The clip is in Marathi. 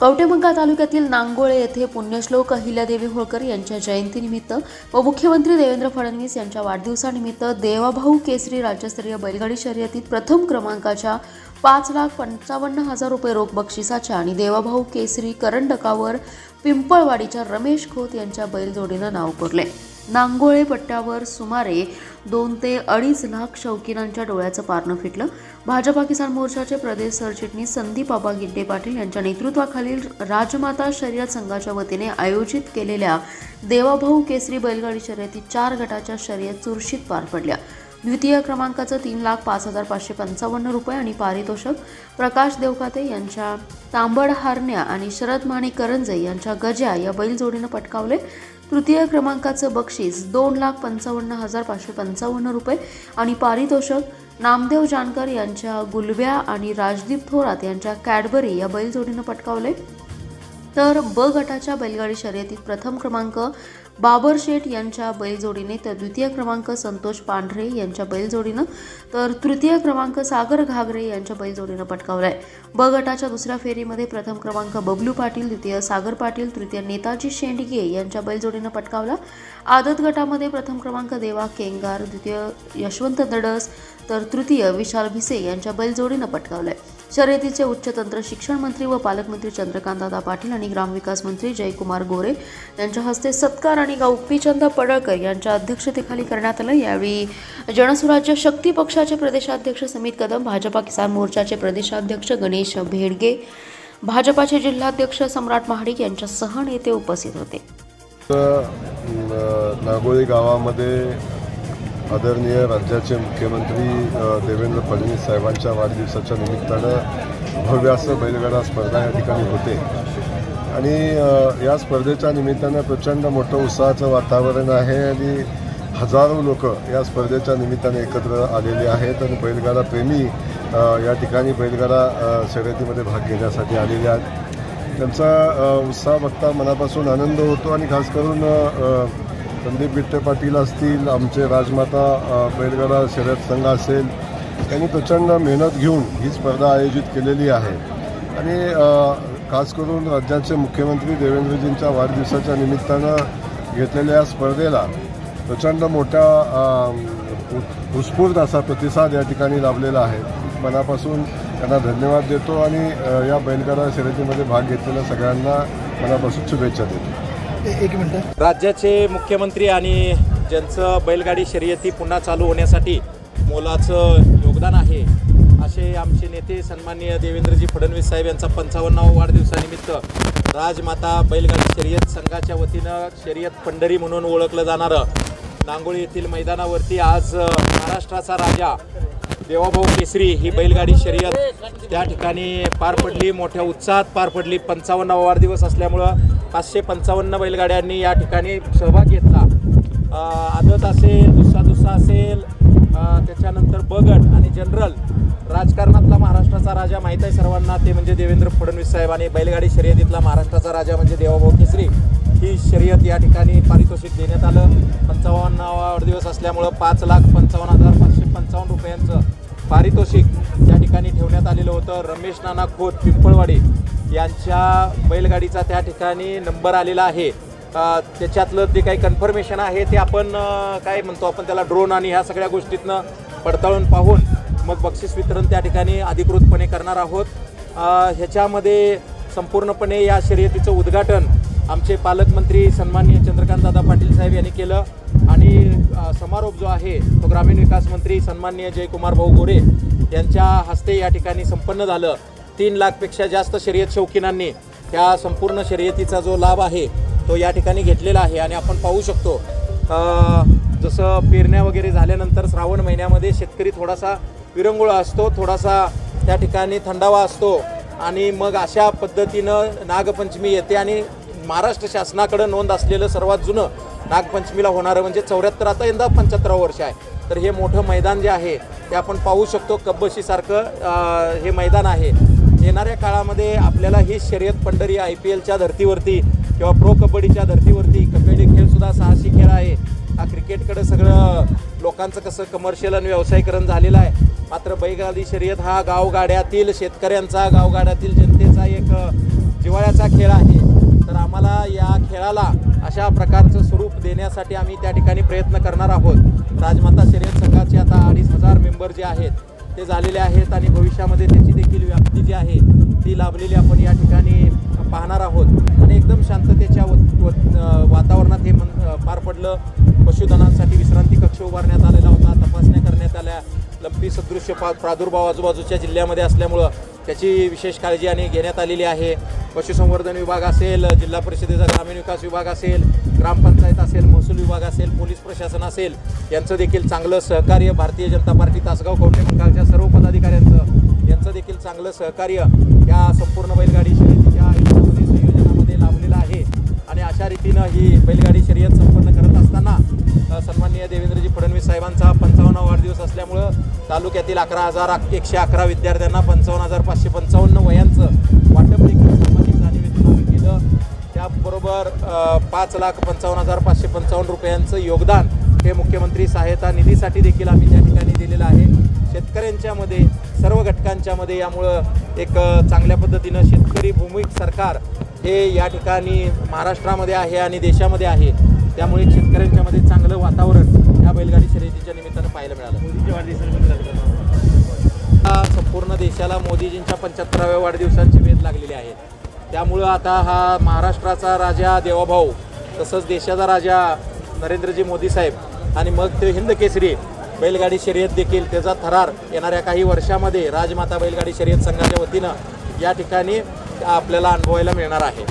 कवठेमंकाळ तालुक्यातील नांगोळे येथे पुण्यश्लोक अहिल्यादेवी होळकर यांच्या जयंतीनिमित्त व मुख्यमंत्री देवेंद्र फडणवीस यांच्या वाढदिवसानिमित्त देवाभाऊ केसरी राज्यस्तरीय बैलगाडी शर्यतीत प्रथम क्रमांकाच्या 5,55,000 रुपये रोख बक्षिसाच्या आणि देवाभाऊ केसरी करंडकावर पिंपळवाडीच्या रमेश खोत यांच्या बैलजोडीनं नाव कोरले। नांगोळे पट्ट्यावर सुमारे 2 ते 2.5 लाख शौकीनांच्या डोळ्याचं पारणं फिटलं। भाजपा किसान मोर्चाचे प्रदेश सरचिटणीस संदीप आबा गिड्डे पाटील यांच्या नेतृत्वाखालील राजमाता शर्यत संघाच्या वतीने आयोजित केलेल्या देवाभाऊ केसरी बैलगाडी शर्यतीत 4 गटाच्या शर्यत चुरशीत पार पडल्या। द्वितीय क्रमांकाचं 3,05,555 रुपये आणि पारितोषिक प्रकाश देवकाते यांच्या तांबड हारण्या आणि शरद माने करंजे यांच्या गजा या बैलजोडीनं पटकावले। तृतीय क्रमांकाचं बक्षीस 2,55,555 रुपये आणि पारितोषिक नामदेव जानकर यांच्या गुलब्या आणि राजदीप थोरात यांच्या कॅडबरी या बैलजोडीनं पटकावले। तर ब गटाच्या बैलगाडी शर्यतीत प्रथम क्रमांक बाबर शेठ यांच्या बैलजोडीने, तर द्वितीय क्रमांक संतोष पांढरे यांच्या बैलजोडीनं, तर तृतीय क्रमांक सागर घागरे यांच्या बैलजोडीनं पटकावलाय। ब गटाच्या दुसऱ्या फेरीमध्ये प्रथम क्रमांक बबलू पाटील, द्वितीय सागर पाटील, तृतीय नेताजी शेंडगे यांच्या बैलजोडीनं पटकावला। आदत गटामध्ये प्रथम क्रमांक देवा केंगार, द्वितीय यशवंत दडस, तर तृतीय विशाल भिसे यांच्या बैलजोडीनं पटकावलाय। शर्यतीचे उच्च तंत्र शिक्षण मंत्री व पालकमंत्री चंद्रकांतदादा पाटील आणि ग्रामविकास मंत्री जयकुमार गोरे यांच्या हस्ते सत्कार आणि गोपीचंद पडळकर यांच्या अध्यक्षतेखाली करण्यात आलं। यावेळी जनसुराज्य शक्ती पक्षाचे प्रदेशाध्यक्ष समित कदम, भाजपा किसान मोर्चाचे प्रदेशाध्यक्ष गणेश भेडगे, भाजपाचे जिल्हाध्यक्ष सम्राट महाडिक यांच्यासह नेते उपस्थित होते। नागोळी गावामध्ये आदरणीय राज्याचे मुख्यमंत्री देवेंद्र फडणवीस साहेबांच्या वाढदिवसाच्या निमित्तानं भव्य असं बैलगाडा स्पर्धा या ठिकाणी होते आणि या स्पर्धेच्या निमित्तानं प्रचंड मोठं उत्साहाचं वातावरण आहे आणि हजारो लोक या स्पर्धेच्या निमित्ताने एकत्र आलेले आहेत आणि बैलगाडा प्रेमी या ठिकाणी बैलगाडा शर्यतीमध्ये भाग घेण्यासाठी आलेले आहेत। त्यांचा उत्साह बघता मनापासून आनंद होतो आणि खास करून संदीप गिट्टे पाटील असतील, आमचे राजमाता बैलगाडा शर्यत संघ असेल, त्यांनी प्रचंड मेहनत घेऊन ही स्पर्धा आयोजित केलेली आहे आणि खास करून राज्याचे मुख्यमंत्री देवेंद्रजींच्या वाढदिवसाच्या निमित्तानं घेतलेल्या स्पर्धेला प्रचंड मोठा उत्स्फूर्त असा प्रतिसाद या ठिकाणी लाभलेला आहे। मनापासून त्यांना धन्यवाद देतो आणि या बैलगाडा शर्यतीमध्ये भाग घेतलेल्या सगळ्यांना मनापासून शुभेच्छा देतो। एक मिनिट। राज्याचे मुख्यमंत्री आणि ज्यांचं बैलगाडी शर्यती पुन्हा चालू होण्यासाठी मोलाचं योगदान आहे असे आमचे नेते सन्माननीय देवेंद्रजी फडणवीस साहेब यांचा 55वा वाढदिवसानिमित्त राजमाता बैलगाडी शर्यत संघाच्या वतीनं शर्यत पंढरी म्हणून ओळखलं जाणारं नांगोळी येथील मैदानावरती आज महाराष्ट्राचा राजा देवाभाऊ केसरी ही बैलगाडी शर्यत त्या ठिकाणी पार पडली, मोठ्या उत्साहात पार पडली। 55वा वाढदिवस असल्यामुळं 555 बैलगाड्यांनी या ठिकाणी सहभाग घेतला। आदत असेल, दुस्सा असेल, त्याच्यानंतर बगट आणि जनरल राजकारणातला महाराष्ट्राचा राजा माहीत आहे सर्वांना, ते म्हणजे देवेंद्र फडणवीस साहेब आणि बैलगाडी शर्यतीतला महाराष्ट्राचा राजा म्हणजे देवाभाऊ केसरी ही शर्यत या ठिकाणी पारितोषिक देण्यात आलं। 55वा वाढदिवस असल्यामुळं 5,55,555 रुपयांचं पारितोषिक त्या ठिकाणी ठेवण्यात आलेलं होतं। रमेश नाना खोत पिंपळवाडी यांच्या बैलगाडीचा त्या ठिकाणी नंबर आलेला आहे। त्याच्यातलं जे काही कन्फर्मेशन आहे ते आपण काय म्हणतो आपण त्याला ड्रोन आणि ह्या सगळ्या गोष्टीतनं पडताळून पाहून मग बक्षीस वितरण त्या ठिकाणी अधिकृतपणे करणार आहोत। ह्याच्यामध्ये संपूर्णपणे या शर्यतीचं उद्घाटन आमचे पालकमंत्री सन्माननीय चंद्रकांतदादा पाटील साहेब यांनी केलं आणि समारोप जो आहे तो ग्रामीण विकास मंत्री सन्माननीय जयकुमार भाऊ गोरे यांच्या हस्ते या ठिकाणी संपन्न झालं। 3 लाखपेक्षा जास्त शर्यत शौकीनांनी त्या संपूर्ण शर्यतीचा जो लाभ आहे तो या ठिकाणी घेतलेला आहे आणि आपण पाहू शकतो जसं पेरण्या वगैरे झाल्यानंतर श्रावण महिन्यामध्ये शेतकरी थोडासा विरंगुळा असतो, थोडासा त्या ठिकाणी थंडावा असतो आणि मग अशा पद्धतीनं नागपंचमी येते आणि महाराष्ट्र शासनाकडे नोंद असलेलं सर्वात जुनं नागपंचमीला होणारं म्हणजे 74, आता यंदा 75वं वर्ष आहे। तर हे मोठं मैदान जे आहे ते आपण पाहू शकतो, कब्बशीसारखं हे मैदान आहे। येणाऱ्या काळामध्ये आपल्याला ही शर्यत पंढरी IPLच्या धर्तीवरती किंवा प्रो कबड्डीच्या धर्तीवरती, कबड्डी खेळसुद्धा साहसी खेळ आहे, क्रिकेटकडे सगळं लोकांचं कसं कमर्शियल आणि व्यावसायीकरण झालेलं आहे, मात्र बैलगाडी शर्यत हा गावगाड्यातील शेतकऱ्यांचा, गावगाड्यातील जनतेचा एक जिव्हाळ्याचा खेळ आहे, तर आम्हाला या खेळाला अशा प्रकारचं स्वरूप देण्यासाठी आम्ही त्या ठिकाणी प्रयत्न करणार आहोत। राजमाता शर्यत संघाचे आता 2,500 मेंबर जे आहेत ते झालेले आहेत आणि भविष्यामध्ये त्याची देखील व्याप्ती जी आहे ती लाभलेली आपण या ठिकाणी पाहणार आहोत आणि एकदम शांततेच्या वातावरणात हे पार पडलं। पशुधनांसाठी विश्रांती कक्ष उभारण्यात आलेला होता, तपासण्या करण्यात आल्या। लंपी सदृश्य प्रादुर्भाव आजूबाजूच्या जिल्ह्यामध्ये असल्यामुळं त्याची विशेष काळजी आणि घेण्यात आलेली आहे। पशुसंवर्धन विभाग असेल, जिल्हा परिषदेचा ग्रामीण विकास विभाग असेल, ग्रामपंचायत असेल, महसूल विभाग असेल, पोलीस प्रशासन असेल, यांचं देखील चांगलं सहकार्य, भारतीय जनता पार्टी तासगाव कवठे मंकाळच्या सर्व पदाधिकाऱ्यांचं यांचं देखील चांगलं सहकार्य या संपूर्ण बैलगाडी शर्यतीच्या आयोजनामध्ये संयोजनामध्ये लाभलेलं आहे आणि अशा रीतीनं ही बैलगाडी शर्यत संपन्न करत असताना सन्माननीय देवेंद्रजी फडणवीस साहेबांचा 55वा वाढदिवस असल्यामुळं तालुक्यातील 11,111 विद्यार्थ्यांना 55,555 वयांचं वाटप देखील सामाजिक जाणीवेतून आम्ही केलं। त्याबरोबर 5,55,555 रुपयांचं योगदान हे मुख्यमंत्री सहायता निधीसाठी देखील आम्ही त्या ठिकाणी दिलेलं आहे। शेतकऱ्यांच्यामध्ये सर्व घटकांच्यामध्ये यामुळं एक चांगल्या पद्धतीनं शेतकरी भूमिक सरकार हे या ठिकाणी महाराष्ट्रामध्ये आहे आणि देशामध्ये आहे, त्यामुळे शेतकऱ्यांच्यामध्ये चांगलं वातावरण या बैलगाडी शर्यतीच्या निमित्तानं पाहायला मिळालं। संपूर्ण देशाला मोदीजींच्या 75व्या वाढदिवसांची वेध लागलेली आहे, त्यामुळं आता हा महाराष्ट्राचा राजा देवाभाऊ तसंच देशाचा राजा नरेंद्रजी मोदी साहेब आणि मग ते हिंद केसरी बैलगाडी शर्यत देखील त्याचा थरार येणाऱ्या काही वर्षामध्ये राजमाता बैलगाडी शर्यत संघाच्या वतीनं या ठिकाणी आपल्याला अनुभवायला मिळणार आहे।